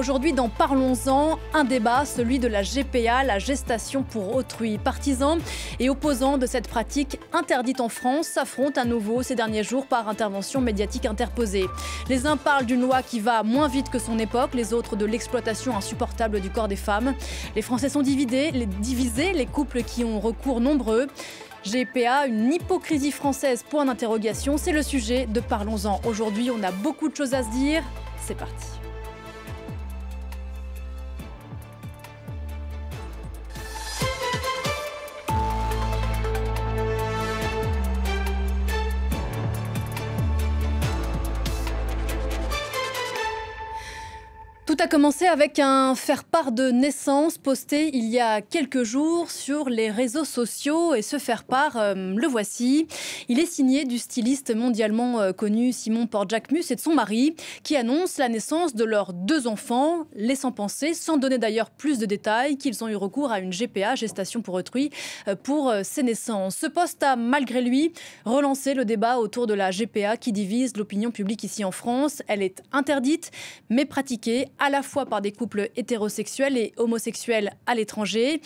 Aujourd'hui, dans Parlons-en, un débat, celui de la GPA, la gestation pour autrui. Partisans et opposants de cette pratique interdite en France s'affrontent à nouveau ces derniers jours par intervention médiatique interposée. Les uns parlent d'une loi qui va moins vite que son époque, les autres de l'exploitation insupportable du corps des femmes. Les Français sont divisés, les couples qui ont recours nombreux. GPA, une hypocrisie française, point d'interrogation, c'est le sujet de Parlons-en. Aujourd'hui, on a beaucoup de choses à se dire, c'est parti. Tout a commencé avec un faire-part de naissance posté il y a quelques jours sur les réseaux sociaux. Et ce faire-part, le voici. Il est signé du styliste mondialement connu Simon Porte-Jacquemus et de son mari qui annonce la naissance de leurs 2 enfants, laissant penser, sans donner d'ailleurs plus de détails, qu'ils ont eu recours à une GPA, gestation pour autrui, pour ces naissances. Ce poste a, malgré lui, relancé le débat autour de la GPA qui divise l'opinion publique ici en France. Elle est interdite, mais pratiquée à la fois par des couples hétérosexuels et homosexuels à l'étranger.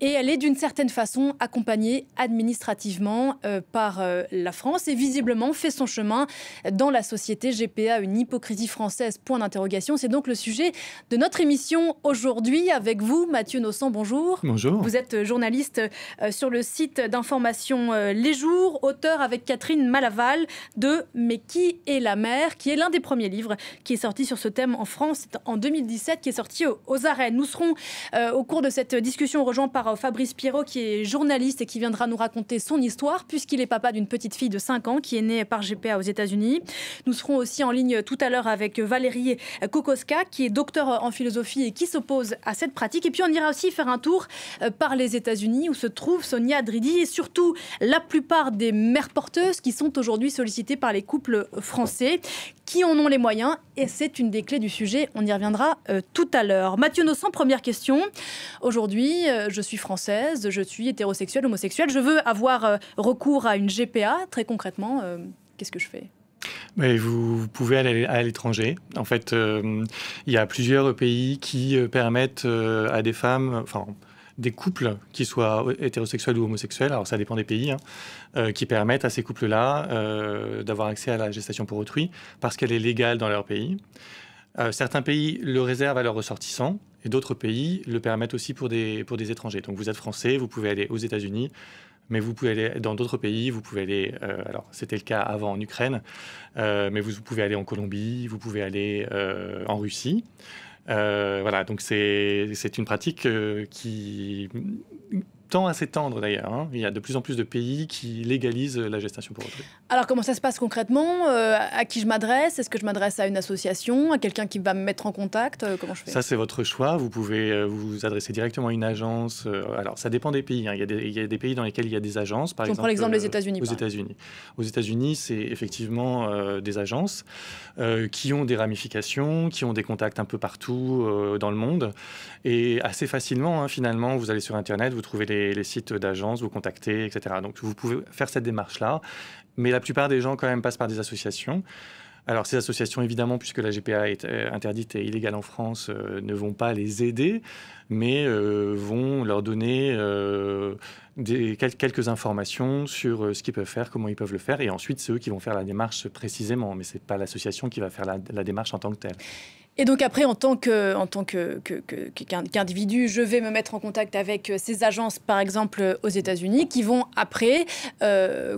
Et elle est d'une certaine façon accompagnée administrativement par la France et visiblement fait son chemin dans la société. GPA, une hypocrisie française, point d'interrogation. C'est donc le sujet de notre émission aujourd'hui avec vous, Mathieu Nossan, bonjour. Bonjour. Vous êtes journaliste sur le site d'information Les Jours, auteur avec Catherine Malaval de « Mais qui est la mère ?», qui est l'un des premiers livres qui est sorti sur ce thème en France en 2017, qui est sorti aux arènes. Nous serons au cours de cette discussion rejoints par Fabrice Pierrot, qui est journaliste et qui viendra nous raconter son histoire, puisqu'il est papa d'une petite fille de 5 ans qui est née par GPA aux États-Unis. Nous serons aussi en ligne tout à l'heure avec Valérie Kokoska, qui est docteur en philosophie et qui s'oppose à cette pratique. Et puis on ira aussi faire un tour par les États-Unis, où se trouve Sonia Dridi et surtout la plupart des mères porteuses qui sont aujourd'hui sollicitées par les couples français, qui en ont les moyens, et c'est une des clés du sujet. On y reviendra tout à l'heure. Mathieu Nossan, première question. Aujourd'hui, je suis française, je suis hétérosexuelle, homosexuelle. Je veux avoir recours à une GPA. Très concrètement, qu'est-ce que je fais ? Mais vous pouvez aller à l'étranger. En fait, il y a plusieurs pays qui permettent à des femmes... des couples qui soient hétérosexuels ou homosexuels, alors ça dépend des pays, qui permettent à ces couples-là d'avoir accès à la gestation pour autrui parce qu'elle est légale dans leur pays. Certains pays le réservent à leurs ressortissants et d'autres pays le permettent aussi pour des étrangers. Donc vous êtes français, vous pouvez aller aux États-Unis, mais vous pouvez aller dans d'autres pays, vous pouvez aller, alors c'était le cas avant en Ukraine, mais vous pouvez aller en Colombie, vous pouvez aller en Russie. Voilà, donc c'est une pratique qui tend à s'étendre d'ailleurs. Il y a de plus en plus de pays qui légalisent la gestation pour autrui. Alors comment ça se passe concrètement ? À qui je m'adresse ? Est-ce que je m'adresse à une association, à quelqu'un qui va me mettre en contact ? Comment je fais ? Ça, c'est votre choix. Vous pouvez vous adresser directement à une agence. Alors, ça dépend des pays. Il y a des pays dans lesquels il y a des agences. Par exemple, prend l'exemple des États-Unis. Aux États-Unis, c'est effectivement des agences qui ont des ramifications, qui ont des contacts un peu partout dans le monde. Et assez facilement, finalement, vous allez sur Internet, vous trouvez les sites d'agences, vous contactez, etc. Donc, vous pouvez faire cette démarche-là. Mais la plupart des gens, quand même, passent par des associations. Alors, ces associations, évidemment, puisque la GPA est interdite et illégale en France, ne vont pas les aider, mais vont leur donner quelques informations sur ce qu'ils peuvent faire, comment ils peuvent le faire. Et ensuite, c'est eux qui vont faire la démarche précisément. Mais ce n'est pas l'association qui va faire la démarche en tant que telle. Et donc après, en tant qu'individu, je vais me mettre en contact avec ces agences, par exemple aux États-Unis, qui vont après,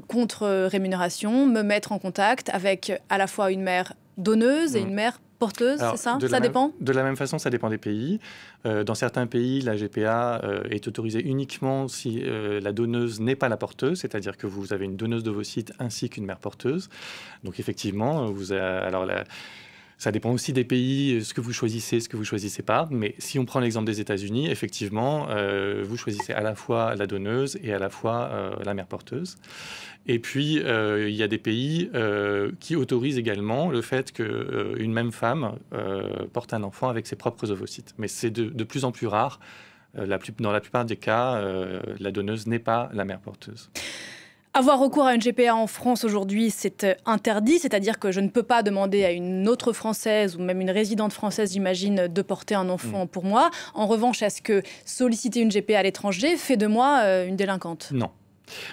contre rémunération, me mettre en contact avec à la fois une mère donneuse et une mère porteuse, c'est ça ? Ça dépend ? De la même façon, ça dépend des pays. Dans certains pays, la GPA est autorisée uniquement si la donneuse n'est pas la porteuse, c'est-à-dire que vous avez une donneuse d'ovocytes ainsi qu'une mère porteuse. Donc effectivement, ça dépend aussi des pays, ce que vous choisissez, ce que vous ne choisissez pas. Mais si on prend l'exemple des États-Unis, effectivement, vous choisissez à la fois la donneuse et à la fois la mère porteuse. Et puis, il y a des pays qui autorisent également le fait qu'une même femme porte un enfant avec ses propres ovocytes. Mais c'est de plus en plus rare. Dans la plupart des cas, la donneuse n'est pas la mère porteuse. Avoir recours à une GPA en France aujourd'hui, c'est interdit, c'est-à-dire que je ne peux pas demander à une autre Française ou même une résidente française, j'imagine, de porter un enfant pour moi. En revanche, est-ce que solliciter une GPA à l'étranger fait de moi une délinquante? Non.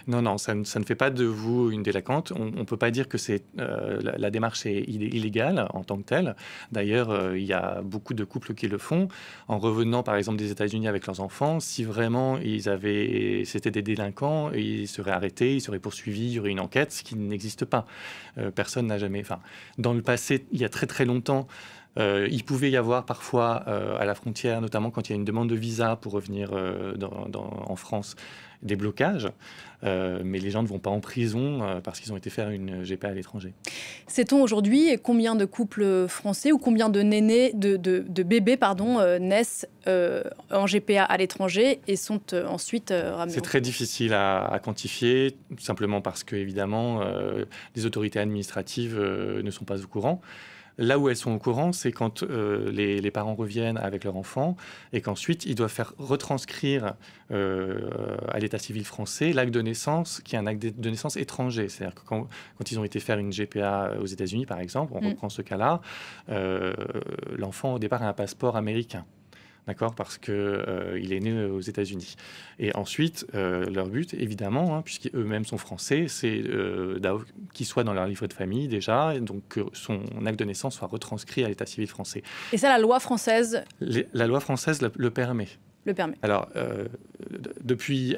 Non, ça ne fait pas de vous une délinquante. On ne peut pas dire que la démarche est illégale en tant que telle. D'ailleurs, il y a beaucoup de couples qui le font. En revenant, par exemple, des États-Unis avec leurs enfants, si vraiment c'était des délinquants, ils seraient arrêtés, ils seraient poursuivis, il y aurait une enquête, ce qui n'existe pas. Personne n'a jamais... Enfin, dans le passé, il y a très très longtemps, il pouvait y avoir parfois à la frontière, notamment quand il y a une demande de visa pour revenir en France, des blocages, mais les gens ne vont pas en prison parce qu'ils ont été faire une GPA à l'étranger. Sait-on aujourd'hui combien de couples français ou combien de bébés naissent en GPA à l'étranger et sont ensuite ramenés? C'est très difficile à quantifier, tout simplement parce que, évidemment, les autorités administratives ne sont pas au courant. Là où elles sont au courant, c'est quand les parents reviennent avec leur enfant et qu'ensuite, ils doivent faire retranscrire à l'état civil français l'acte de naissance, qui est un acte de naissance étranger. C'est-à-dire que quand ils ont été faire une GPA aux États-Unis, par exemple, on reprend ce cas-là, l'enfant, au départ, a un passeport américain. D'accord, parce qu'il est né aux États-Unis. Et ensuite, leur but, évidemment, puisqu'eux-mêmes sont français, c'est qu'il soit dans leur livre de famille déjà, et donc que son acte de naissance soit retranscrit à l'état civil français. Et ça, la loi française La loi française le permet. Le permet. Alors, depuis,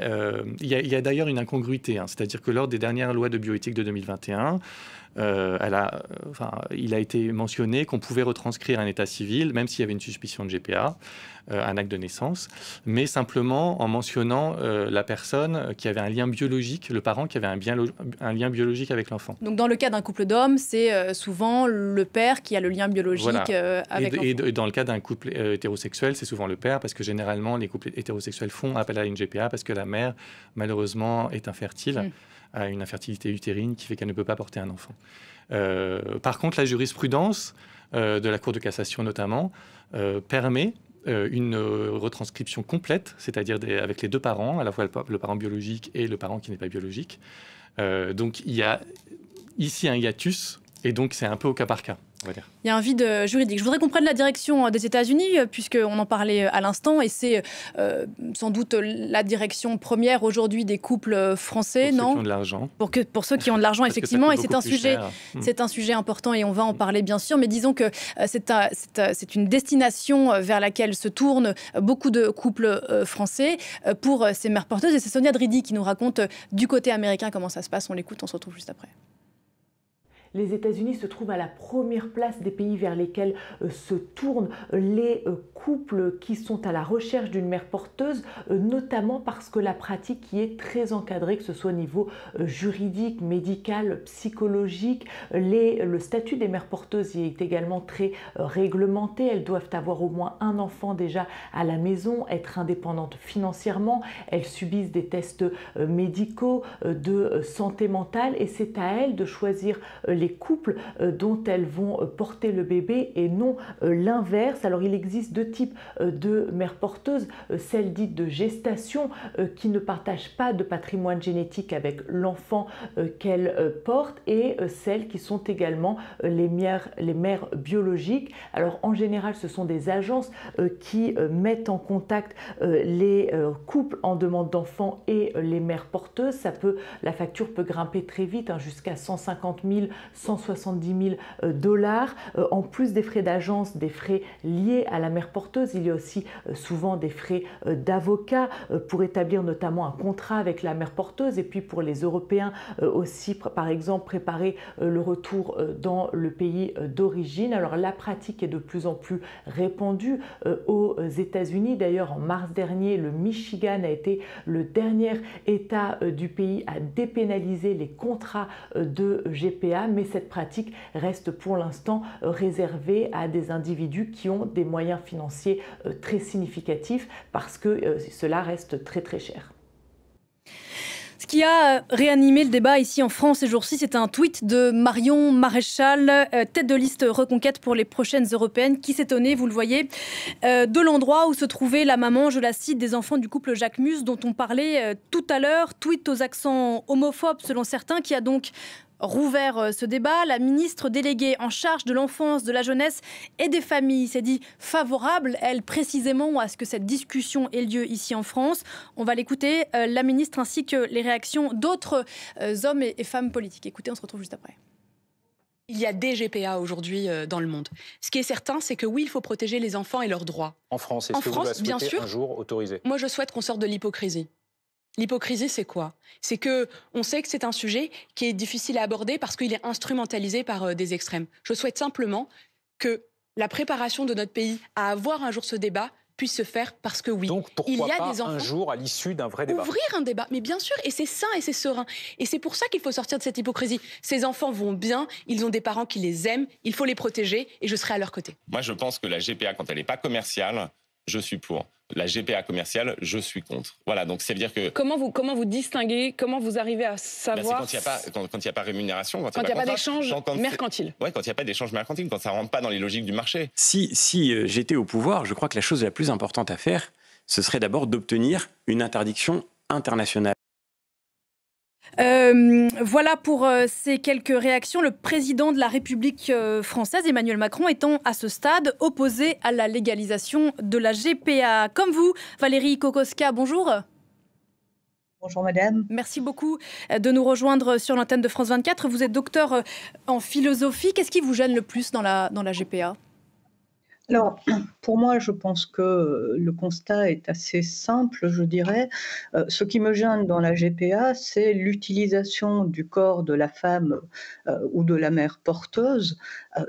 il y a d'ailleurs une incongruité, c'est-à-dire que lors des dernières lois de bioéthique de 2021, il a été mentionné qu'on pouvait retranscrire un état civil, même s'il y avait une suspicion de GPA, un acte de naissance, mais simplement en mentionnant la personne qui avait un lien biologique, le parent qui avait un lien biologique avec l'enfant. Donc dans le cas d'un couple d'hommes, c'est souvent le père qui a le lien biologique avec l'enfant. Et dans le cas d'un couple hétérosexuel, c'est souvent le père, parce que généralement, les couples hétérosexuels font appel à une GPA parce que la mère, malheureusement, est infertile. À une infertilité utérine qui fait qu'elle ne peut pas porter un enfant. Par contre, la jurisprudence de la Cour de cassation notamment permet une retranscription complète, c'est-à-dire avec les deux parents, à la fois le parent biologique et le parent qui n'est pas biologique. Donc il y a ici un hiatus, et donc c'est un peu au cas par cas. Il y a un vide juridique. Je voudrais qu'on prenne la direction des États-Unis, puisqu'on en parlait à l'instant, et c'est sans doute la direction première aujourd'hui des couples français, pour non? Ceux qui ont de l'argent. Pour ceux qui ont de l'argent, effectivement, et c'est un sujet important, et on va en parler bien sûr, mais disons que c'est une destination vers laquelle se tournent beaucoup de couples français pour ces mères porteuses, et c'est Sonia Dridi qui nous raconte du côté américain comment ça se passe. On l'écoute, on se retrouve juste après. Les États-Unis se trouvent à la première place des pays vers lesquels se tournent les couples qui sont à la recherche d'une mère porteuse, notamment parce que la pratique y est très encadrée, que ce soit au niveau juridique, médical, psychologique. Le statut des mères porteuses y est également très réglementé. Elles doivent avoir au moins un enfant déjà à la maison, être indépendantes financièrement. Elles subissent des tests médicaux de santé mentale et c'est à elles de choisir les couples dont elles vont porter le bébé et non l'inverse. Alors il existe deux types de mères porteuses, celles dites de gestation qui ne partagent pas de patrimoine génétique avec l'enfant qu'elles portent et celles qui sont également les mères biologiques. Alors en général ce sont des agences qui mettent en contact les couples en demande d'enfants et les mères porteuses. La facture peut grimper très vite, jusqu'à 150 000, 170 000 dollars. En plus des frais d'agence, des frais liés à la mère porteuse, il y a aussi souvent des frais d'avocat pour établir notamment un contrat avec la mère porteuse et puis pour les Européens aussi, par exemple, préparer le retour dans le pays d'origine. Alors la pratique est de plus en plus répandue aux États-Unis. D'ailleurs, en mars dernier, le Michigan a été le dernier État du pays à dépénaliser les contrats de GPA, mais cette pratique reste pour l'instant réservée à des individus qui ont des moyens financiers très significatifs parce que cela reste très très cher. Ce qui a réanimé le débat ici en France ces jours-ci, c'est un tweet de Marion Maréchal, tête de liste Reconquête pour les prochaines européennes, qui s'étonnait, vous le voyez, de l'endroit où se trouvait la maman, je la cite, des enfants du couple Jacquemus dont on parlait tout à l'heure. Tweet aux accents homophobes selon certains, qui a donc rouvert ce débat. La ministre déléguée en charge de l'enfance, de la jeunesse et des familles s'est dit favorable, elle, précisément, à ce que cette discussion ait lieu ici en France. On va l'écouter, la ministre, ainsi que les réactions d'autres hommes et femmes politiques. Écoutez, on se retrouve juste après. Il y a des GPA aujourd'hui dans le monde. Ce qui est certain, c'est que oui, il faut protéger les enfants et leurs droits. En France, est-ce que vous la souhaitez un jour autoriser ? Moi, je souhaite qu'on sorte de l'hypocrisie. L'hypocrisie, c'est quoi? C'est que on sait que c'est un sujet qui est difficile à aborder parce qu'il est instrumentalisé par des extrêmes. Je souhaite simplement que la préparation de notre pays à avoir un jour ce débat puisse se faire parce que oui, donc pourquoi il y a pas des enfants, un jour à l'issue d'un vrai débat. Ouvrir un débat, mais bien sûr, et c'est sain et c'est serein. Et c'est pour ça qu'il faut sortir de cette hypocrisie. Ces enfants vont bien, ils ont des parents qui les aiment, il faut les protéger et je serai à leur côté. Moi, je pense que la GPA, quand elle n'est pas commerciale, je suis pour. La GPA commerciale, je suis contre. Voilà, donc c'est-à-dire que... Comment vous distinguez, comment vous arrivez à savoir... Ben, quand il n'y a pas rémunération, quand il n'y a pas d'échange mercantile. Oui, quand il n'y a pas d'échange mercantile, quand ça ne rentre pas dans les logiques du marché. Si j'étais au pouvoir, je crois que la chose la plus importante à faire, ce serait d'abord d'obtenir une interdiction internationale. Voilà pour ces quelques réactions. Le président de la République française, Emmanuel Macron, étant à ce stade opposé à la légalisation de la GPA. Comme vous, Valérie Kokoska, bonjour. Bonjour madame. Merci beaucoup de nous rejoindre sur l'antenne de France 24. Vous êtes docteur en philosophie. Qu'est-ce qui vous gêne le plus dans la GPA ? Alors, pour moi, je pense que le constat est assez simple, je dirais. Ce qui me gêne dans la GPA, c'est l'utilisation du corps de la femme ou de la mère porteuse,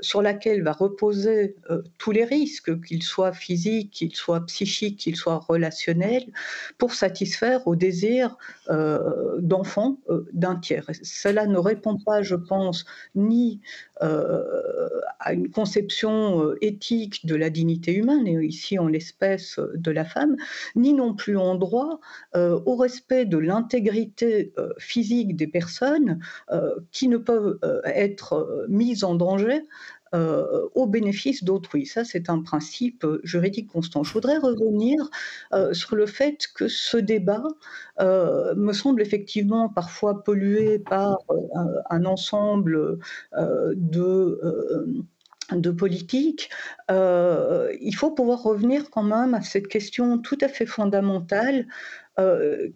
sur laquelle va reposer tous les risques, qu'ils soient physiques, qu'ils soient psychiques, qu'ils soient relationnels, pour satisfaire au désir d'enfant d'un tiers. Cela ne répond pas, je pense, ni à une conception éthique de la dignité humaine, et ici en l'espèce de la femme, ni non plus en droit au respect de l'intégrité physique des personnes qui ne peuvent être mises en danger au bénéfice d'autrui. Ça, c'est un principe juridique constant. Je voudrais revenir sur le fait que ce débat me semble effectivement parfois pollué par un ensemble de politique. Il faut pouvoir revenir quand même à cette question tout à fait fondamentale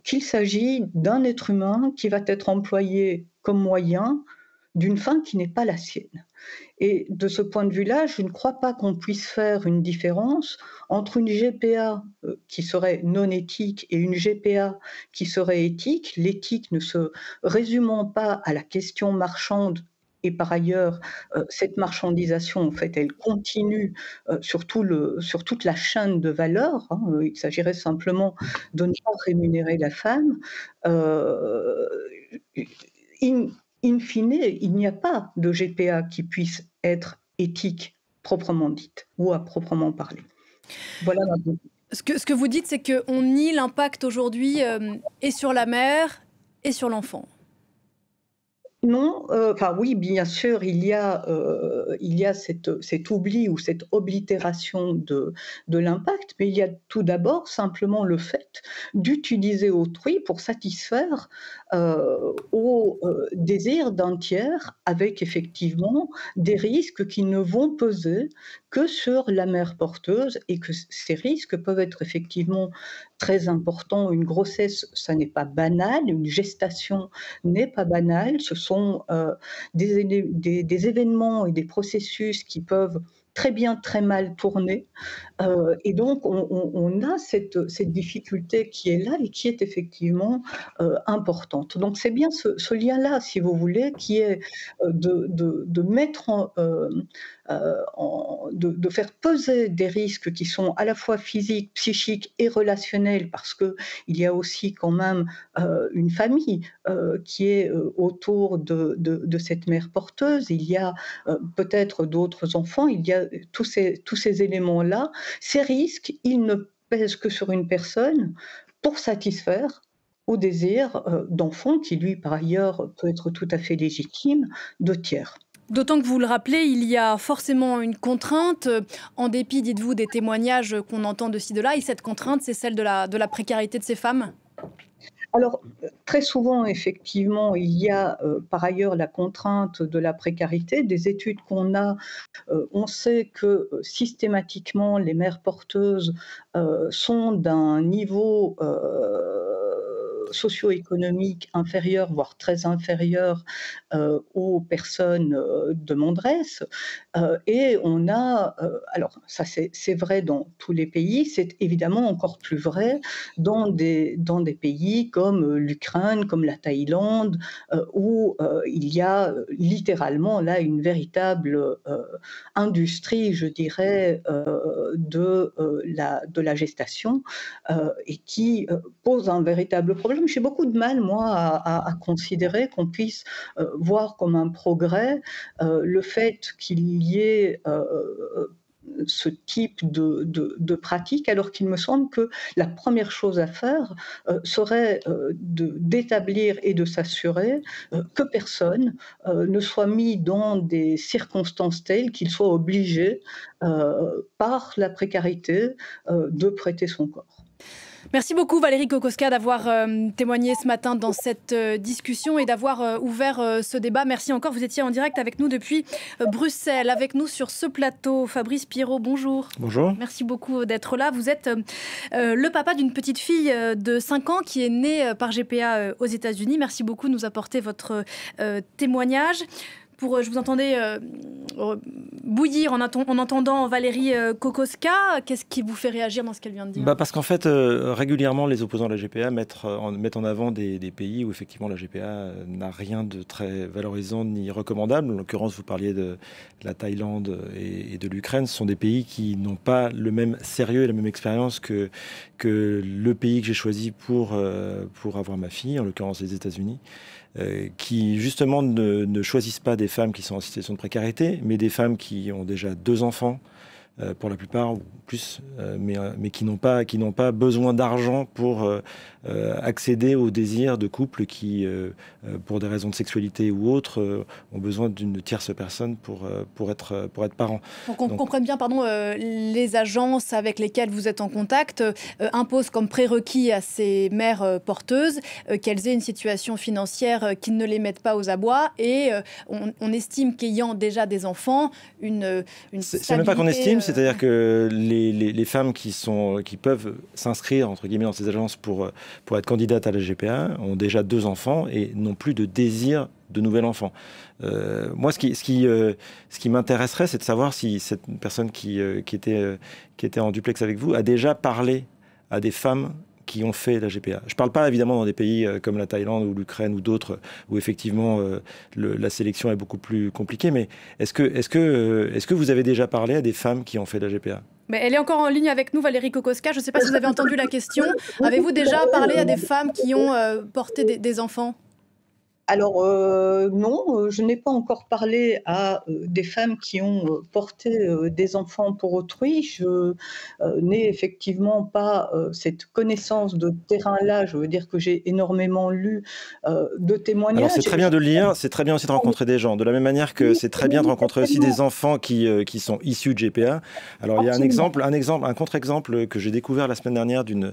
qu'il s'agit d'un être humain qui va être employé comme moyen d'une fin qui n'est pas la sienne. Et de ce point de vue-là, je ne crois pas qu'on puisse faire une différence entre une GPA qui serait non éthique et une GPA qui serait éthique, l'éthique ne se résumant pas à la question marchande. Et par ailleurs, cette marchandisation, en fait, elle continue sur toute la chaîne de valeur. Il s'agirait simplement de ne pas rémunérer la femme. In fine, il n'y a pas de GPA qui puisse être éthique proprement dite ou à proprement parler. Voilà ma position. Ce que vous dites, c'est qu'on nie l'impact aujourd'hui et sur la mère et sur l'enfant. Non, enfin oui, bien sûr, il y a cet oubli ou cette oblitération de l'impact, mais il y a tout d'abord simplement le fait d'utiliser autrui pour satisfaire au désir d'un tiers, avec effectivement des risques qui ne vont peser que sur la mère porteuse, et que ces risques peuvent être effectivement très importants. Une grossesse, ça n'est pas banal, une gestation n'est pas banale, ce sont des événements et des processus qui peuvent très bien, très mal tourner. Et donc, on a cette difficulté qui est là et qui est effectivement importante. Donc, c'est bien ce lien-là, si vous voulez, qui est de mettre de faire peser des risques qui sont à la fois physiques, psychiques et relationnels, parce qu'il y a aussi quand même une famille qui est autour de cette mère porteuse. Il y a peut-être d'autres enfants, il y a tous ces éléments-là. Ces risques, ils ne pèsent que sur une personne pour satisfaire au désir d'enfant, qui lui, par ailleurs, peut être tout à fait légitime, de tiers. D'autant que vous le rappelez, il y a forcément une contrainte, en dépit, dites-vous, des témoignages qu'on entend de ci, de là, et cette contrainte, c'est celle de la précarité de ces femmes? Alors, très souvent, effectivement, il y a par ailleurs la contrainte de la précarité. Des études qu'on a, on sait que systématiquement, les mères porteuses sont d'un niveau socio-économique inférieur, voire très inférieur aux personnes demanderesses. Et on a, alors ça c'est vrai dans tous les pays, c'est évidemment encore plus vrai dans des pays comme l'Ukraine, comme la Thaïlande, où il y a littéralement là une véritable industrie, je dirais, de la gestation et qui pose un véritable problème. J'ai beaucoup de mal, moi, à considérer qu'on puisse voir comme un progrès le fait qu'il y ait ce type de pratique, alors qu'il me semble que la première chose à faire serait d'établir et de s'assurer que personne ne soit mis dans des circonstances telles qu'il soit obligé, par la précarité, de prêter son corps. Merci beaucoup Valérie Kokoska d'avoir témoigné ce matin dans cette discussion et d'avoir ouvert ce débat. Merci encore, vous étiez en direct avec nous depuis Bruxelles. Avec nous sur ce plateau, Fabrice Pirot, bonjour. Bonjour. Merci beaucoup d'être là. Vous êtes le papa d'une petite fille de 5 ans qui est née par GPA aux États-Unis. Merci beaucoup de nous apporter votre témoignage. Je vous entendais bouillir en entendant Valérie Kokoska. Qu'est-ce qui vous fait réagir dans ce qu'elle vient de dire? Parce qu'en fait, régulièrement, les opposants de la GPA mettent en avant des pays où effectivement la GPA n'a rien de très valorisant ni recommandable. En l'occurrence, vous parliez de la Thaïlande et de l'Ukraine. Ce sont des pays qui n'ont pas le même sérieux et la même expérience que le pays que j'ai choisi pour avoir ma fille, en l'occurrence les États-Unis. Qui justement ne choisissent pas des femmes qui sont en situation de précarité, mais des femmes qui ont déjà 2 enfants, pour la plupart, ou plus, mais qui n'ont pas besoin d'argent pour accéder au désir de couples qui, pour des raisons de sexualité ou autres, ont besoin d'une tierce personne pour être parents. Pour qu'on comprenne bien, les agences avec lesquelles vous êtes en contact imposent comme prérequis à ces mères porteuses qu'elles aient une situation financière qui ne les mette pas aux abois, et on estime qu'ayant déjà des enfants, une c'est même pas qu'on estime, c'est-à-dire que les femmes qui peuvent s'inscrire entre guillemets dans ces agences pour être candidates à la GPA ont déjà 2 enfants et n'ont plus de désir de nouvel enfant. Moi, ce qui m'intéresserait, c'est de savoir si cette personne qui était en duplex avec vous a déjà parlé à des femmes qui ont fait la GPA. Je ne parle pas évidemment dans des pays comme la Thaïlande ou l'Ukraine ou d'autres où effectivement la sélection est beaucoup plus compliquée, mais est-ce que vous avez déjà parlé à des femmes qui ont fait la GPA? Mais elle est encore en ligne avec nous, Valérie Kokoska. Je ne sais pas si vous avez entendu la question. Avez-vous déjà parlé à des femmes qui ont porté des enfants? Alors non, je n'ai pas encore parlé à des femmes qui ont porté des enfants pour autrui. Je n'ai effectivement pas cette connaissance de terrain-là. Je veux dire que j'ai énormément lu de témoignages. Alors c'est très bien de lire, c'est très bien aussi de rencontrer des gens. De la même manière que c'est très bien de rencontrer aussi des enfants qui sont issus de GPA. Alors il y a un contre-exemple que j'ai découvert la semaine dernière d'une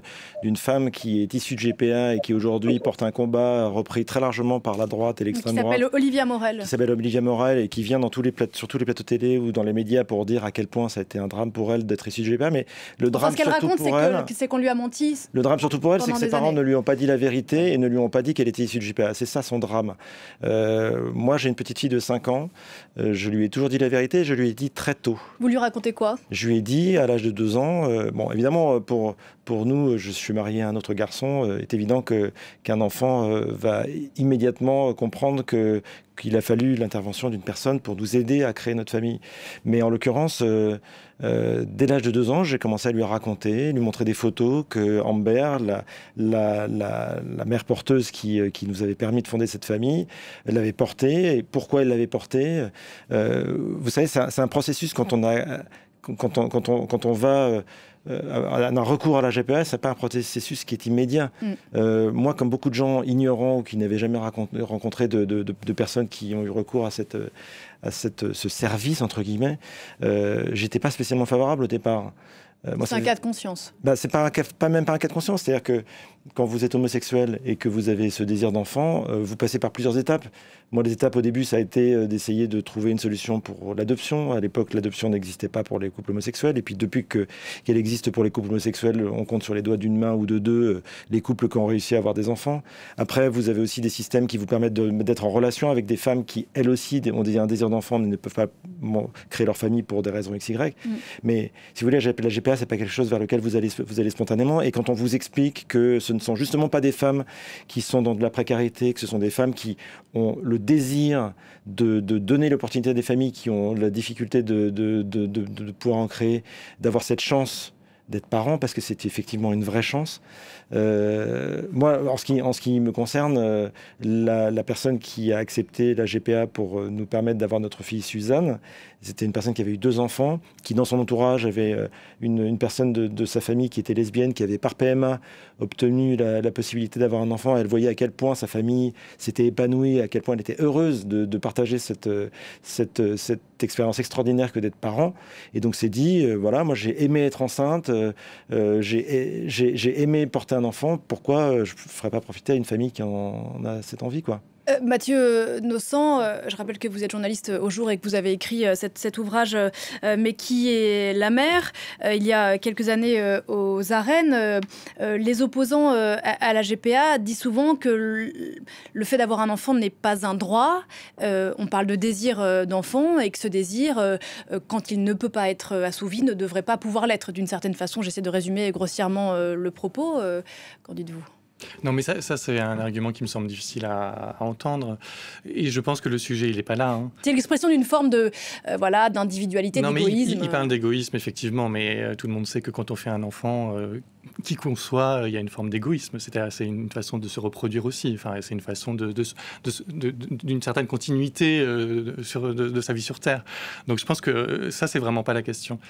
femme qui est issue de GPA et qui aujourd'hui porte un combat repris très largement par la droite et l'extrême droite. Qui s'appelle Olivia Morel. Qui s'appelle Olivia Morel et qui vient sur tous les plateaux télé ou dans les médias pour dire à quel point ça a été un drame pour elle d'être issue de GPA. Mais le drame surtout pour elle, c'est qu'on lui a menti. Le drame surtout pour elle, c'est que ses parents ne lui ont pas dit la vérité et ne lui ont pas dit qu'elle était issue de GPA. C'est ça son drame. Moi, j'ai une petite fille de 5 ans. Je lui ai toujours dit la vérité. Je lui ai dit très tôt. Vous lui racontez quoi? Je lui ai dit à l'âge de 2 ans. Bon, évidemment, pour nous, je suis marié à un autre garçon. est évident qu'un enfant va immédiatement comprendre qu'il a fallu l'intervention d'une personne pour nous aider à créer notre famille. Mais en l'occurrence, dès l'âge de 2 ans, j'ai commencé à lui raconter, lui montrer des photos que Amber, la mère porteuse qui nous avait permis de fonder cette famille, elle l'avait portée. Et pourquoi elle l'avait portée? Vous savez, c'est un processus quand quand on va un recours à la GPA, ce n'est pas un processus qui est immédiat. Moi, comme beaucoup de gens ignorants ou qui n'avaient jamais rencontré de personnes qui ont eu recours à ce service, entre guillemets, j'étais pas spécialement favorable au départ. C'est un cas de conscience. C'est pas même pas un cas de conscience. C'est-à-dire que quand vous êtes homosexuel et que vous avez ce désir d'enfant, vous passez par plusieurs étapes. Moi, les étapes au début, ça a été d'essayer de trouver une solution pour l'adoption. À l'époque, l'adoption n'existait pas pour les couples homosexuels. Et puis, depuis qu'elle existe pour les couples homosexuels, on compte sur les doigts d'une main ou de deux les couples qui ont réussi à avoir des enfants. Après, vous avez aussi des systèmes qui vous permettent d'être en relation avec des femmes qui, elles aussi, ont un désir d'enfant, mais ne peuvent pas créer leur famille pour des raisons XY. Mais si vous voulez, la GPA, c'est pas quelque chose vers lequel vous allez spontanément. Et quand on vous explique que ce ne sont justement pas des femmes qui sont dans de la précarité, que ce sont des femmes qui ont le désir de donner l'opportunité à des familles qui ont la difficulté de pouvoir en créer, d'avoir cette chance d'être parents, parce que c'est effectivement une vraie chance. Moi, en ce qui me concerne, la personne qui a accepté la GPA pour nous permettre d'avoir notre fille Suzanne, c'était une personne qui avait eu 2 enfants, qui dans son entourage avait une personne de sa famille qui était lesbienne, qui avait par PMA obtenu la possibilité d'avoir un enfant. Elle voyait à quel point sa famille s'était épanouie, à quel point elle était heureuse de partager cette expérience extraordinaire que d'être parent. Et donc c'est dit, voilà, moi j'ai aimé être enceinte, j'ai aimé porter un enfant, pourquoi je ne ferais pas profiter à une famille qui en a cette envie, quoi. Mathieu Nossan, je rappelle que vous êtes journaliste au Jour et que vous avez écrit cet ouvrage « Mais qui est la mère ?» il y a quelques années aux arènes. Les opposants à la GPA disent souvent que le fait d'avoir un enfant n'est pas un droit. On parle de désir d'enfant et que ce désir, quand il ne peut pas être assouvi, ne devrait pas pouvoir l'être d'une certaine façon. J'essaie de résumer grossièrement le propos. Qu'en dites-vous ? Non, mais ça c'est un argument qui me semble difficile à entendre. Et je pense que le sujet, il n'est pas là. Hein. C'est l'expression d'une forme d'individualité, d'égoïsme. Non, mais il parle d'égoïsme, effectivement, mais tout le monde sait que quand on fait un enfant, qui qu'on soit, il y a une forme d'égoïsme. C'est une façon de se reproduire aussi. Enfin, c'est une façon d'une certaine continuité de sa vie sur Terre. Donc je pense que ça, c'est vraiment pas la question.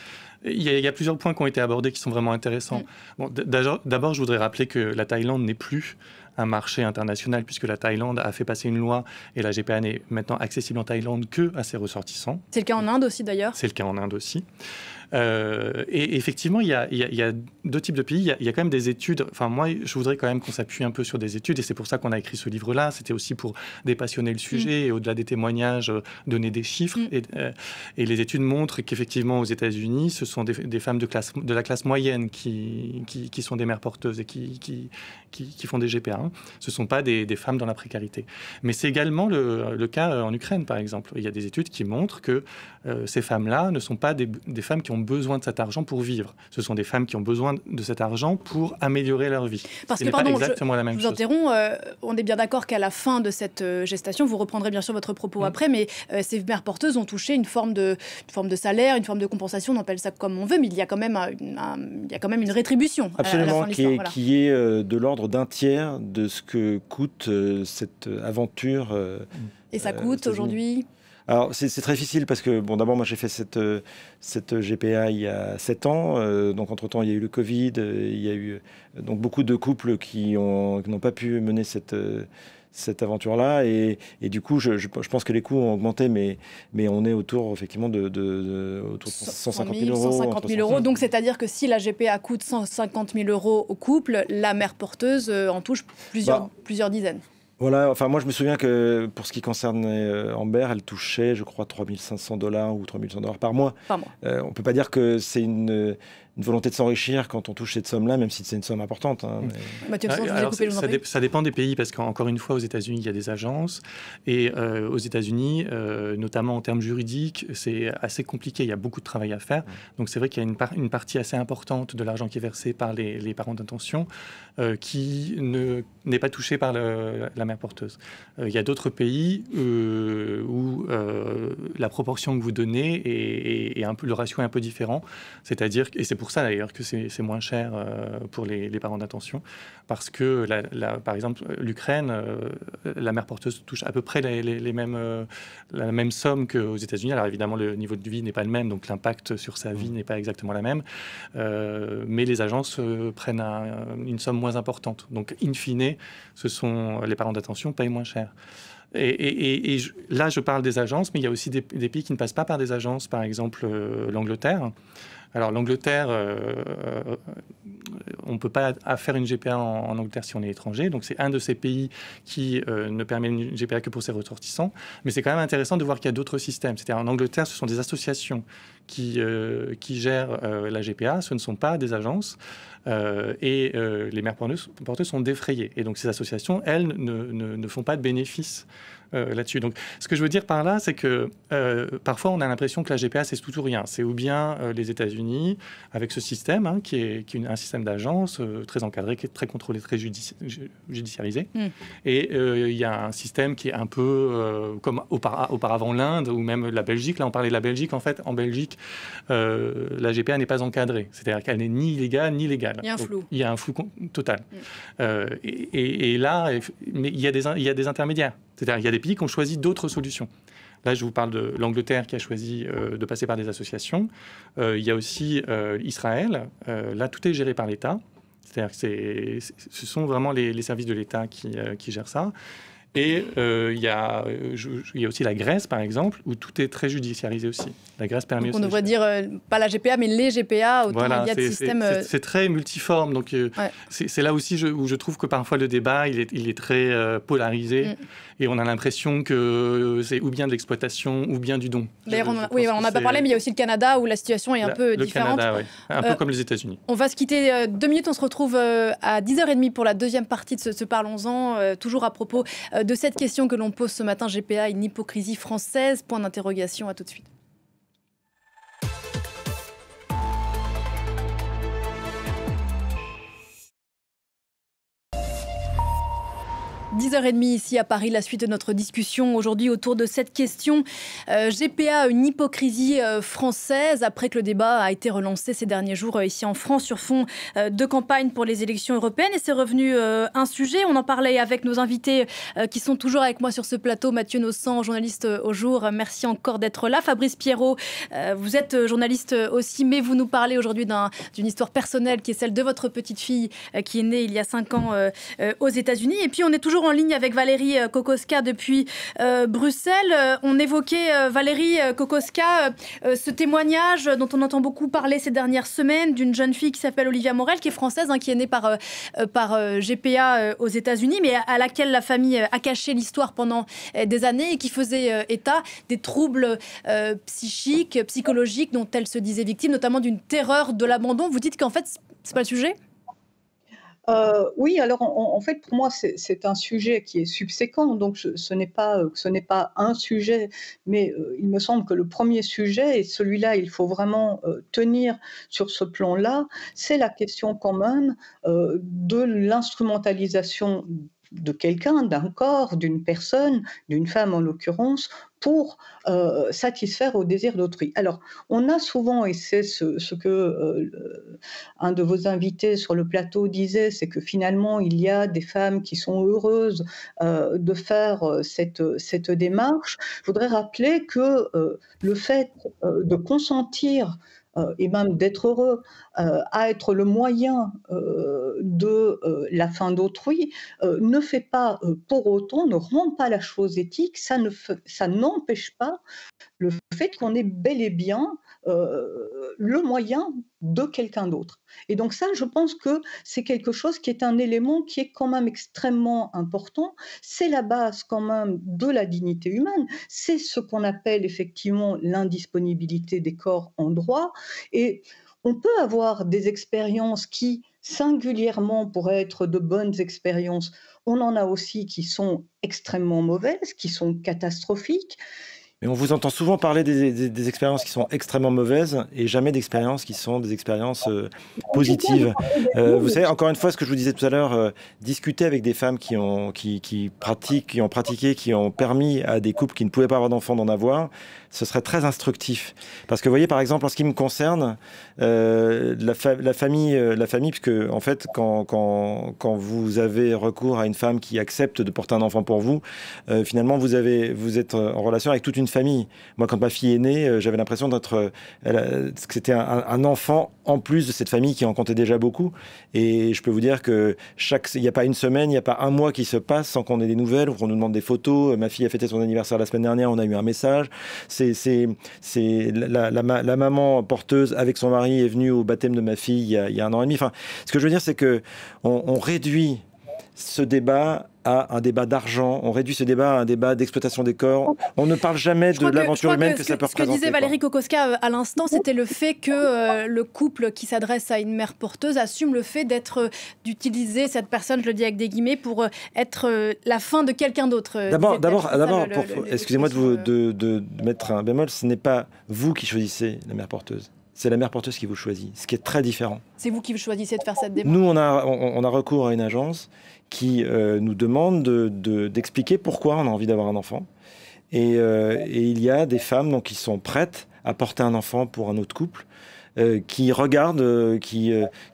Il y a plusieurs points qui ont été abordés qui sont vraiment intéressants. Bon, d'abord, je voudrais rappeler que la Thaïlande n'est plus un marché international, puisque la Thaïlande a fait passer une loi et la GPA n'est maintenant accessible en Thaïlande que à ses ressortissants. C'est le cas en Inde aussi, d'ailleurs. C'est le cas en Inde aussi. Et effectivement, il y a 2 types de pays. Il y a quand même des études. Enfin, moi, je voudrais quand même qu'on s'appuie un peu sur des études, et c'est pour ça qu'on a écrit ce livre-là. C'était aussi pour dépassionner le sujet et au-delà des témoignages, donner des chiffres. Et les études montrent qu'effectivement, aux États-Unis, ce sont des femmes de la classe moyenne qui sont des mères porteuses et qui font des GPA. Ce ne sont pas des femmes dans la précarité. Mais c'est également le cas en Ukraine, par exemple. Il y a des études qui montrent que ces femmes-là ne sont pas des femmes qui ont besoin de cet argent pour vivre. Ce sont des femmes qui ont besoin de cet argent pour améliorer leur vie. Parce que, pardon, je vous interromps, on est bien d'accord qu'à la fin de cette gestation, vous reprendrez bien sûr votre propos après, mais ces mères porteuses ont touché une forme de salaire, une forme de compensation, on appelle ça comme on veut, mais il y a quand même une rétribution. Absolument, à la fin de l'histoire, qui est de l'ordre d'un tiers de ce que coûte cette aventure. Et ça coûte aujourd'hui ? Alors, c'est très difficile parce que, bon, d'abord, moi, j'ai fait cette GPA il y a 7 ans. Donc, entre-temps, il y a eu le Covid. Il y a eu donc beaucoup de couples qui n'ont pas pu mener cette aventure-là. Et du coup, je pense que les coûts ont augmenté, mais on est autour, effectivement, autour de 150 000 euros. 150 000 euros. Donc, c'est-à-dire que si la GPA coûte 150 000 euros au couple, la mère porteuse en touche plusieurs dizaines. Voilà, enfin moi je me souviens que pour ce qui concernait Amber, elle touchait je crois $3 500 ou $3 100 par mois. On ne peut pas dire que c'est une volonté de s'enrichir quand on touche cette somme-là, même si c'est une somme importante. Mathieu, ça dépend des pays, parce qu'encore une fois, aux États-Unis, il y a des agences. Et aux États-Unis, notamment en termes juridiques, c'est assez compliqué. Il y a beaucoup de travail à faire. Donc c'est vrai qu'il y a une partie assez importante de l'argent qui est versé par les parents d'intention qui n'est pas touché par la mère porteuse. Il y a d'autres pays où la proportion que vous donnez et le ratio est un peu différent. C'est-à-dire, et c'est pour pour ça d'ailleurs que c'est moins cher pour les parents d'intention, parce que par exemple l'Ukraine, la mère porteuse touche à peu près la même somme qu'aux États-Unis. Alors évidemment le niveau de vie n'est pas le même, donc l'impact sur sa vie n'est pas exactement la même, mais les agences prennent une somme moins importante. Donc in fine, les parents d'intention payent moins cher. Et là, je parle des agences, mais il y a aussi des pays qui ne passent pas par des agences, par exemple l'Angleterre. Alors l'Angleterre, on ne peut pas faire une GPA en Angleterre si on est étranger, donc c'est un de ces pays qui ne permet une GPA que pour ses ressortissants. Mais c'est quand même intéressant de voir qu'il y a d'autres systèmes. C'est-à-dire en Angleterre, ce sont des associations qui gèrent la GPA, ce ne sont pas des agences. Et les mères porteuses sont défrayées. Et donc ces associations, elles, ne font pas de bénéfices là-dessus. Donc ce que je veux dire par là, c'est que parfois on a l'impression que la GPA c'est tout ou rien. C'est ou bien les États-Unis avec ce système qui est un système d'agence très encadré, qui est très contrôlé, très judiciarisé. Et il y a un système qui est un peu comme auparavant l'Inde ou même la Belgique. Là on parlait de la Belgique. En fait, en Belgique, la GPA n'est pas encadrée. C'est-à-dire qu'elle n'est ni illégale ni légale. Il y a un flou. Il y a un flou total. Et là, mais il y a des intermédiaires. C'est-à-dire qu'il y a des pays qui ont choisi d'autres solutions. Là, je vous parle de l'Angleterre qui a choisi de passer par des associations. Il y a aussi Israël. Là, tout est géré par l'État. C'est-à-dire que ce sont vraiment les services de l'État qui gèrent ça. Et il y a aussi la Grèce, par exemple, où tout est très judiciarisé aussi. La Grèce permet donc aussi... on devrait dire, pas la GPA, mais les GPA, autant voilà, il y a de systèmes... C'est très multiforme. Donc c'est là aussi où je trouve que parfois le débat, il est très polarisé. Et on a l'impression que c'est ou bien de l'exploitation ou bien du don. D'ailleurs, on n'a pas parlé, mais il y a aussi le Canada où la situation est un peu différente. Le Canada, oui. Un peu comme les États-Unis. On va se quitter 2 minutes. On se retrouve à 10h30 pour la deuxième partie de ce Parlons-en. Toujours à propos de cette question que l'on pose ce matin, GPA, une hypocrisie française, point d'interrogation. À tout de suite. 10h30 ici à Paris, la suite de notre discussion aujourd'hui autour de cette question. GPA, une hypocrisie française, après que le débat a été relancé ces derniers jours ici en France sur fond de campagne pour les élections européennes. Et c'est revenu un sujet. On en parlait avec nos invités qui sont toujours avec moi sur ce plateau. Mathieu Nossan, journaliste au Jour. Merci encore d'être là. Fabrice Pierrot, vous êtes journaliste aussi, mais vous nous parlez aujourd'hui d'une histoire personnelle qui est celle de votre petite fille qui est née il y a 5 ans aux États-Unis. Et puis on est toujours en ligne avec Valérie Kokoska depuis Bruxelles. On évoquait, Valérie Kokoska, ce témoignage dont on entend beaucoup parler ces dernières semaines d'une jeune fille qui s'appelle Olivia Morel, qui est française, qui est née par GPA aux États-Unis, mais à laquelle la famille a caché l'histoire pendant des années et qui faisait état des troubles psychiques, psychologiques dont elle se disait victime, notamment d'une terreur de l'abandon. Vous dites qu'en fait, c'est pas le sujet ? Oui, alors en fait, pour moi, c'est un sujet qui est subséquent, donc ce n'est pas un sujet, mais il me semble que le premier sujet, et celui-là, il faut vraiment tenir sur ce plan-là, c'est la question quand même de l'instrumentalisation de quelqu'un, d'un corps, d'une personne, d'une femme en l'occurrence, pour satisfaire au désir d'autrui. Alors, on a souvent, et c'est ce que un de vos invités sur le plateau disait, c'est que finalement, il y a des femmes qui sont heureuses de faire cette démarche. Je voudrais rappeler que le fait de consentir et même d'être heureux à être le moyen de la fin d'autrui, ne fait pas pour autant, ne rend pas la chose éthique, ça n'empêche pas le fait qu'on est bel et bien le moyen de quelqu'un d'autre. Et donc ça, je pense que c'est quelque chose qui est un élément qui est quand même extrêmement important. C'est la base quand même de la dignité humaine. C'est ce qu'on appelle effectivement l'indisponibilité des corps en droit. Et on peut avoir des expériences qui, singulièrement, pourraient être de bonnes expériences. On en a aussi qui sont extrêmement mauvaises, qui sont catastrophiques. Mais on vous entend souvent parler des expériences qui sont extrêmement mauvaises et jamais d'expériences qui sont des expériences positives. Vous savez, encore une fois, ce que je vous disais tout à l'heure, discuter avec des femmes qui ont pratiqué, qui ont permis à des couples qui ne pouvaient pas avoir d'enfants d'en avoir, ce serait très instructif. Parce que vous voyez, par exemple, en ce qui me concerne, la famille, puisque en fait, quand vous avez recours à une femme qui accepte de porter un enfant pour vous, finalement, vous êtes en relation avec toute une famille. Moi, quand ma fille est née, j'avais l'impression que c'était un enfant en plus de cette famille qui en comptait déjà beaucoup. Et je peux vous dire que il n'y a pas une semaine, il n'y a pas un mois qui se passe sans qu'on ait des nouvelles, ou qu'on nous demande des photos. Ma fille a fêté son anniversaire la semaine dernière, on a eu un message. C'est la maman porteuse avec son mari est venue au baptême de ma fille il y a 1 an et demi. Enfin, ce que je veux dire, c'est que on réduit ce débat à un débat d'argent, on réduit ce débat à un débat d'exploitation des corps. On ne parle jamais de l'aventure humaine que ça peut représenter. Ce que disait Valérie Kokoska à l'instant, c'était le fait que le couple qui s'adresse à une mère porteuse assume le fait d'utiliser cette personne, je le dis avec des guillemets, pour être la fin de quelqu'un d'autre. D'abord, excusez-moi de mettre un bémol, ce n'est pas vous qui choisissez la mère porteuse. C'est la mère porteuse qui vous choisit, ce qui est très différent. C'est vous qui choisissez de faire cette démarche. Nous, on a recours à une agence qui nous demande d'expliquer pourquoi on a envie d'avoir un enfant. Et il y a des femmes donc, qui sont prêtes à porter un enfant pour un autre couple, qui regardent, qui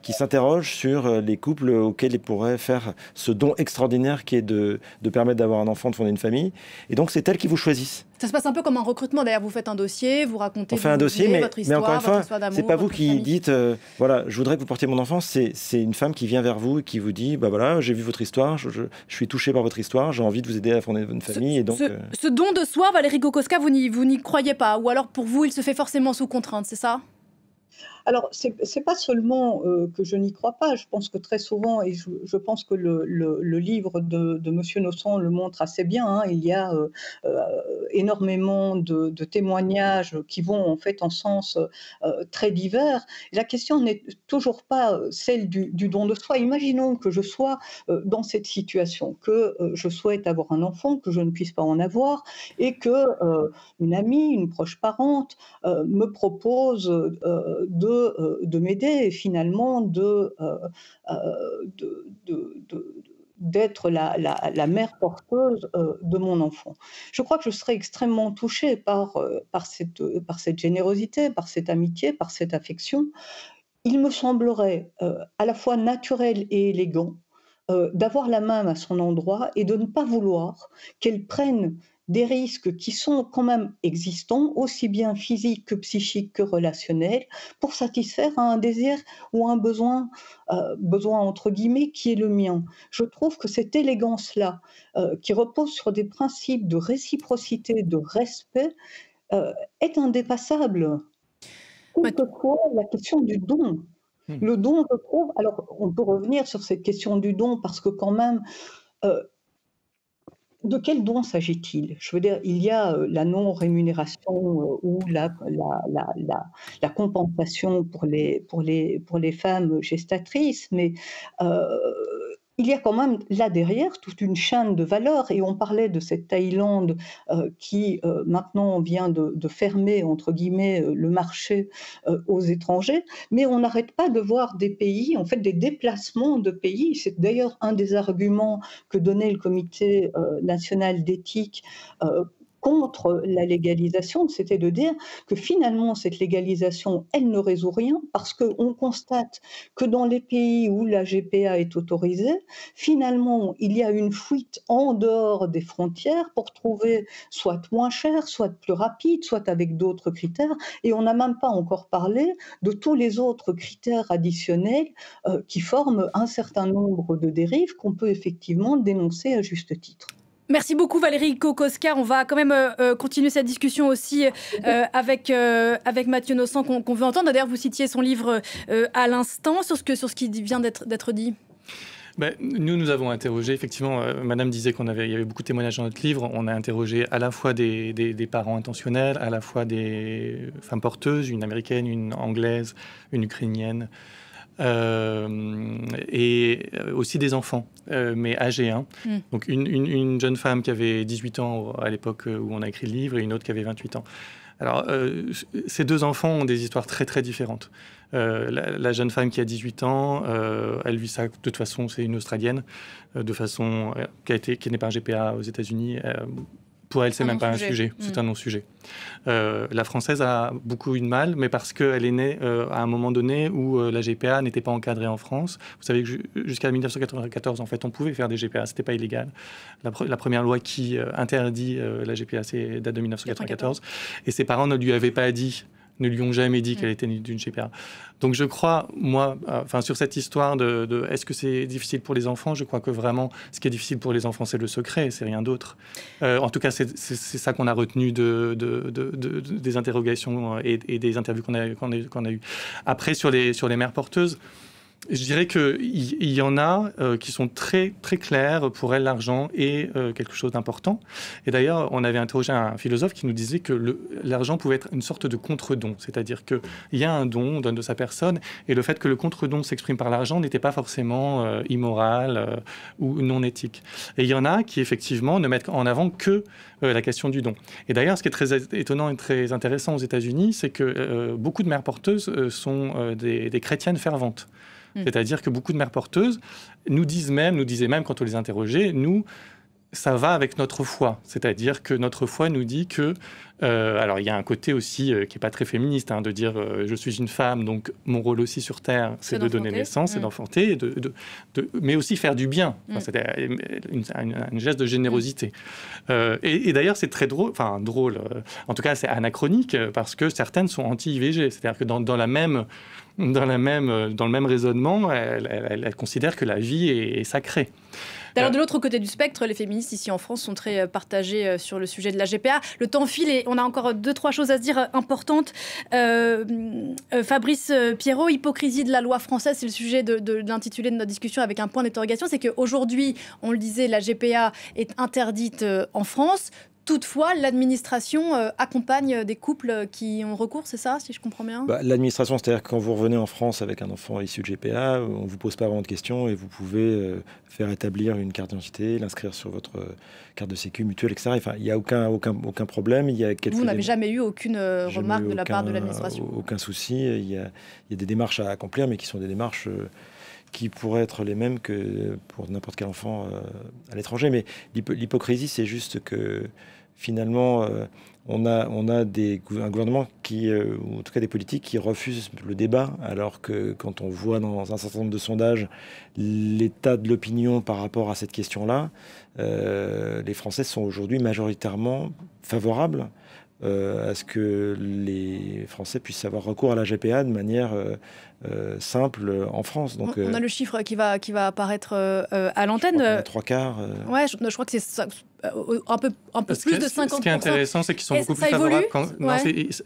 s'interrogent sur les couples auxquels ils pourraient faire ce don extraordinaire qui est de permettre d'avoir un enfant, de fonder une famille. Et donc, c'est elles qui vous choisissent. Ça se passe un peu comme un recrutement. D'ailleurs, vous faites un dossier, vous racontez votre histoire, mais encore une fois, d'amour, c'est pas vous qui dites voilà, je voudrais que vous portiez mon enfant. C'est une femme qui vient vers vous et qui vous dit bah voilà, j'ai vu votre histoire, je suis touché par votre histoire, j'ai envie de vous aider à fonder une famille. Ce don de soi, Valérie Kokoska, vous n'y croyez pas? Ou alors pour vous, il se fait forcément sous contrainte, c'est ça? Alors, c'est pas seulement que je n'y crois pas, je pense que très souvent, et je pense que le livre de Monsieur Nosson le montre assez bien, hein, il y a énormément de témoignages qui vont en fait en sens très divers. La question n'est toujours pas celle du don de soi. Imaginons que je sois dans cette situation, que je souhaite avoir un enfant, que je ne puisse pas en avoir, et que une amie, une proche parente me propose de m'aider et finalement d'être la mère porteuse de mon enfant. Je crois que je serais extrêmement touchée par cette générosité, par cette amitié, par cette affection. Il me semblerait à la fois naturel et élégant d'avoir la main à son endroit et de ne pas vouloir qu'elle prenne des risques qui sont quand même existants, aussi bien physiques que psychiques que relationnels, pour satisfaire un désir ou un besoin entre guillemets, qui est le mien. Je trouve que cette élégance-là, qui repose sur des principes de réciprocité, de respect, est indépassable. Toutefois, la question du don. Le don, je trouve, alors on peut revenir sur cette question du don, parce que quand même, de quel don s'agit-il? Je veux dire, il y a la non-rémunération ou la compensation pour les femmes gestatrices, mais il y a quand même là derrière toute une chaîne de valeurs, et on parlait de cette Thaïlande qui maintenant vient de fermer entre guillemets le marché aux étrangers, mais on n'arrête pas de voir des pays, en fait des déplacements de pays. C'est d'ailleurs un des arguments que donnait le Comité national d'éthique contre la légalisation, c'était de dire que finalement cette légalisation, elle ne résout rien, parce qu'on constate que dans les pays où la GPA est autorisée, finalement il y a une fuite en dehors des frontières pour trouver soit moins cher, soit plus rapide, soit avec d'autres critères, et on n'a même pas encore parlé de tous les autres critères additionnels qui forment un certain nombre de dérives qu'on peut effectivement dénoncer à juste titre. Merci beaucoup Valérie Kokoska. On va quand même continuer cette discussion aussi avec Mathieu Nosson qu'on veut entendre. D'ailleurs, vous citiez son livre à l'instant sur ce qui vient d'être dit. Nous avons interrogé, effectivement, Madame disait il y avait beaucoup de témoignages dans notre livre. On a interrogé à la fois des parents intentionnels, à la fois des femmes porteuses, une américaine, une anglaise, une ukrainienne. et aussi des enfants, mais âgés. Hein. Donc une jeune femme qui avait 18 ans à l'époque où on a écrit le livre et une autre qui avait 28 ans. Alors, ces deux enfants ont des histoires très, très différentes. La jeune femme qui a 18 ans, elle vit ça, de toute façon, c'est une Australienne, de façon qui n'est pas un GPA aux États-Unis. Pour elle, c'est même pas un sujet, c'est un non-sujet. La Française a beaucoup eu de mal, mais parce qu'elle est née à un moment donné où la GPA n'était pas encadrée en France. Vous savez que jusqu'à 1994, en fait, on pouvait faire des GPA, c'était pas illégal. La première loi qui interdit la GPA, date de 1994. Et ses parents ne lui avaient pas dit, ne lui ont jamais dit qu'elle était née d'une GPA. Donc je crois, moi, sur cette histoire de est-ce que c'est difficile pour les enfants, je crois que vraiment, ce qui est difficile pour les enfants, c'est le secret, c'est rien d'autre. En tout cas, c'est ça qu'on a retenu des interrogations et des interviews qu'on a eues. Après, sur les mères porteuses, je dirais qu'il y en a qui sont très, très clairs. Pour elles, l'argent est quelque chose d'important. Et d'ailleurs, on avait interrogé un philosophe qui nous disait que l'argent pouvait être une sorte de contre-don. C'est-à-dire qu'il y a un don, on donne de sa personne, et le fait que le contre-don s'exprime par l'argent n'était pas forcément immoral ou non éthique. Et il y en a qui, effectivement, ne mettent en avant que la question du don. Et d'ailleurs, ce qui est très étonnant et très intéressant aux États-Unis, c'est que beaucoup de mères porteuses sont des chrétiennes ferventes. C'est-à-dire que beaucoup de mères porteuses nous disaient même quand on les interrogeait, nous, ça va avec notre foi. C'est-à-dire que notre foi nous dit que... alors, il y a un côté aussi qui n'est pas très féministe, de dire je suis une femme, donc mon rôle aussi sur Terre, c'est de donner naissance, et d'enfanter, mais aussi faire du bien. C'est un geste de générosité. Et d'ailleurs, c'est très drôle, en tout cas, c'est anachronique, parce que certaines sont anti-IVG. C'est-à-dire que dans le même raisonnement, elle considère que la vie est sacrée. D'ailleurs, de l'autre côté du spectre, les féministes ici en France sont très partagées sur le sujet de la GPA. Le temps file et on a encore 2-3 choses à se dire importantes. Fabrice Pierrot, hypocrisie de la loi française, c'est le sujet de l'intitulé de notre discussion avec un point d'interrogation. C'est qu'aujourd'hui, on le disait, la GPA est interdite en France. Toutefois, l'administration accompagne des couples qui ont recours, c'est ça, si je comprends bien ? L'administration, c'est-à-dire que quand vous revenez en France avec un enfant issu de GPA, on ne vous pose pas vraiment de questions et vous pouvez faire établir une carte d'identité, l'inscrire sur votre carte de sécu mutuelle, etc. Enfin, il n'y a aucun problème. Vous n'avez jamais eu aucune remarque de la part de l'administration ? Aucun souci. Il y a des démarches à accomplir, mais qui sont des démarches... qui pourraient être les mêmes que pour n'importe quel enfant à l'étranger. Mais l'hypocrisie, c'est juste que finalement, on a un gouvernement ou en tout cas des politiques qui refusent le débat, alors que quand on voit dans un certain nombre de sondages l'état de l'opinion par rapport à cette question-là, les Français sont aujourd'hui majoritairement favorables à ce que les Français puissent avoir recours à la GPA de manière simple en France. Donc, on a le chiffre qui va apparaître à l'antenne. Je crois qu'on a 3 quarts. Ouais, je crois que c'est ça, un peu plus de 50%. Ce qui est intéressant, c'est qu'ils sont beaucoup plus favorables.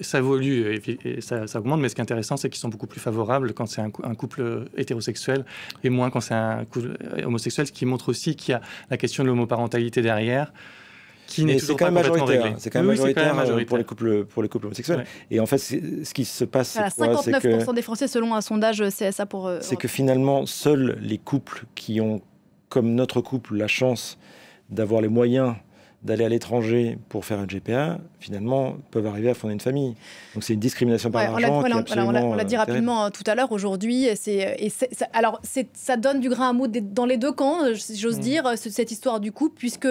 Ça évolue et ça augmente, mais ce qui est intéressant, c'est qu'ils sont beaucoup plus favorables quand c'est un couple hétérosexuel et moins quand c'est un couple homosexuel, ce qui montre aussi qu'il y a la question de l'homoparentalité derrière. C'est quand même majoritaire. C'est quand même majoritaire pour les couples homosexuels. Ouais. Et en fait, ce qui se passe, c'est 59% des Français, selon un sondage CSA pour. C'est que finalement, seuls les couples qui ont, comme notre couple, la chance d'avoir les moyens d'aller à l'étranger pour faire un GPA, finalement, peuvent arriver à fonder une famille. Donc c'est une discrimination par l'argent. On l'a dit rapidement tout à l'heure. Aujourd'hui, ça donne du grain à moudre dans les deux camps, si j'ose dire, cette histoire du couple, puisque,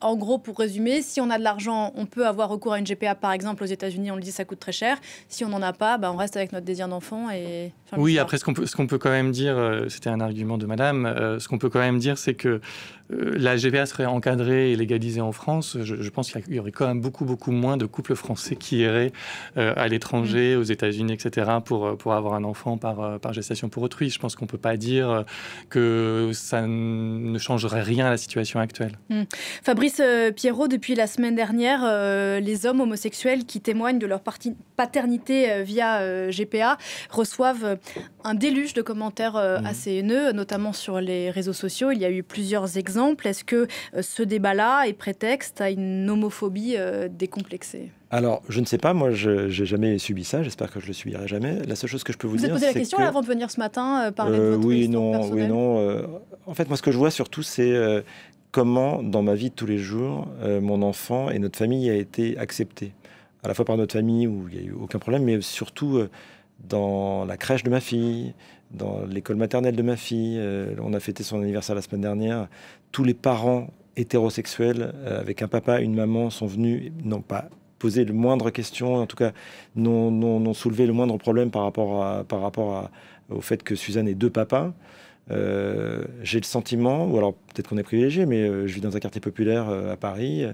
en gros, pour résumer, si on a de l'argent, on peut avoir recours à une GPA, par exemple, aux États-Unis, on le dit, ça coûte très cher. Si on n'en a pas, on reste avec notre désir d'enfant. Oui, après, ce qu'on peut quand même dire, c'était un argument de madame, ce qu'on peut quand même dire, c'est que la GPA serait encadrée et légalisée en France. Je pense qu'il y aurait quand même beaucoup moins de couples français qui iraient à l'étranger, aux États-Unis, etc., pour avoir un enfant par gestation pour autrui. Je pense qu'on ne peut pas dire que ça ne changerait rien à la situation actuelle. Fabrice Pierrot, depuis la semaine dernière, les hommes homosexuels qui témoignent de leur paternité via GPA reçoivent un déluge de commentaires assez haineux, notamment sur les réseaux sociaux. Il y a eu plusieurs exemples. Est-ce que ce débat-là est prétexte prétexte à une homophobie décomplexée? Alors, je ne sais pas, moi, je n'ai jamais subi ça, j'espère que je ne le subirai jamais. La seule chose que je peux vous dire, c'est que... Vous avez posé la question là, avant de venir ce matin, parler de votre histoire personnelle? Oui, non. En fait, moi, ce que je vois surtout, c'est comment, dans ma vie de tous les jours, mon enfant et notre famille a été acceptés. À la fois par notre famille, où il n'y a eu aucun problème, mais surtout dans la crèche de ma fille, dans l'école maternelle de ma fille. On a fêté son anniversaire la semaine dernière. Tous les parents hétérosexuels, avec un papa, une maman, sont venus, n'ont pas posé le moindre question, en tout cas n'ont soulevé le moindre problème par rapport au fait que Suzanne ait 2 papas. J'ai le sentiment, ou alors peut-être qu'on est privilégié, mais je vis dans un quartier populaire à Paris,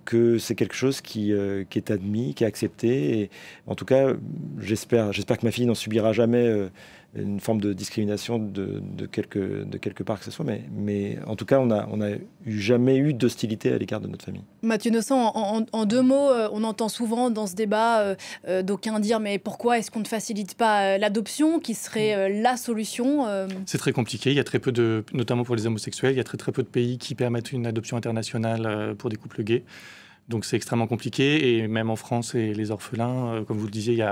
que c'est quelque chose qui est admis, qui est accepté. Et en tout cas, j'espère que ma fille n'en subira jamais une forme de discrimination de quelque part que ce soit. Mais en tout cas, on n'a jamais eu d'hostilité à l'égard de notre famille. Mathieu Nossan, en 2 mots, on entend souvent dans ce débat d'aucuns dire mais pourquoi est-ce qu'on ne facilite pas l'adoption qui serait la solution? C'est très compliqué. Il y a très peu de, notamment pour les homosexuels, il y a très peu de pays qui permettent une adoption internationale pour des couples gays. Donc c'est extrêmement compliqué. Et même en France, et les orphelins, comme vous le disiez,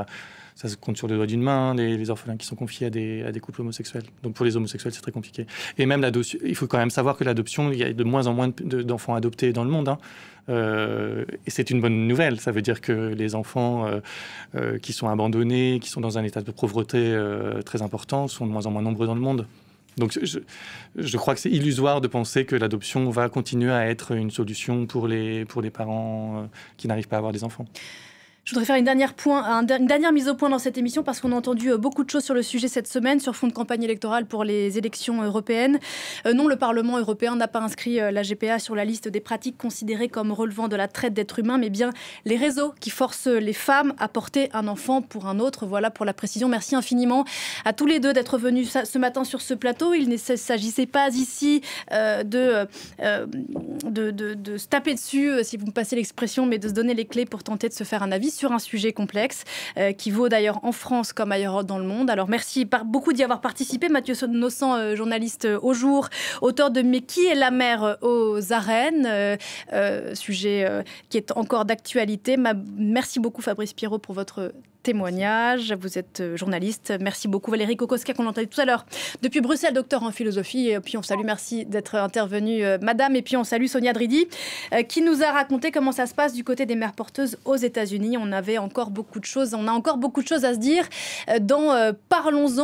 ça se compte sur les doigts d'une main, les orphelins qui sont confiés à des couples homosexuels. Donc pour les homosexuels, c'est très compliqué. Et même l'adoption, il faut quand même savoir que l'adoption, il y a de moins en moins d'enfants adoptés dans le monde. Et c'est une bonne nouvelle. Ça veut dire que les enfants qui sont abandonnés, qui sont dans un état de pauvreté très important, sont de moins en moins nombreux dans le monde. Donc je crois que c'est illusoire de penser que l'adoption va continuer à être une solution pour les parents qui n'arrivent pas à avoir des enfants. Je voudrais faire une dernière mise au point dans cette émission parce qu'on a entendu beaucoup de choses sur le sujet cette semaine sur fond de campagne électorale pour les élections européennes. Non, le Parlement européen n'a pas inscrit la GPA sur la liste des pratiques considérées comme relevant de la traite d'êtres humains, mais bien les réseaux qui forcent les femmes à porter un enfant pour un autre. Voilà pour la précision. Merci infiniment à tous les deux d'être venus ce matin sur ce plateau. Il ne s'agissait pas ici de se taper dessus, si vous me passez l'expression, mais de se donner les clés pour tenter de se faire un avis sur un sujet complexe qui vaut d'ailleurs en France comme ailleurs dans le monde. Alors merci beaucoup d'y avoir participé. Mathieu Nossan, journaliste au Jour, auteur de Mais qui est la mère aux arènes, sujet qui est encore d'actualité. Merci beaucoup Fabrice Pirot pour votre témoignage. Vous êtes journaliste. Merci beaucoup Valérie Kokoska qu'on entendait tout à l'heure depuis Bruxelles, docteur en philosophie. Et puis on salue, merci d'être intervenue madame. Et puis on salue Sonia Dridi qui nous a raconté comment ça se passe du côté des mères porteuses aux États-Unis. On a encore beaucoup de choses à se dire dans Parlons-en.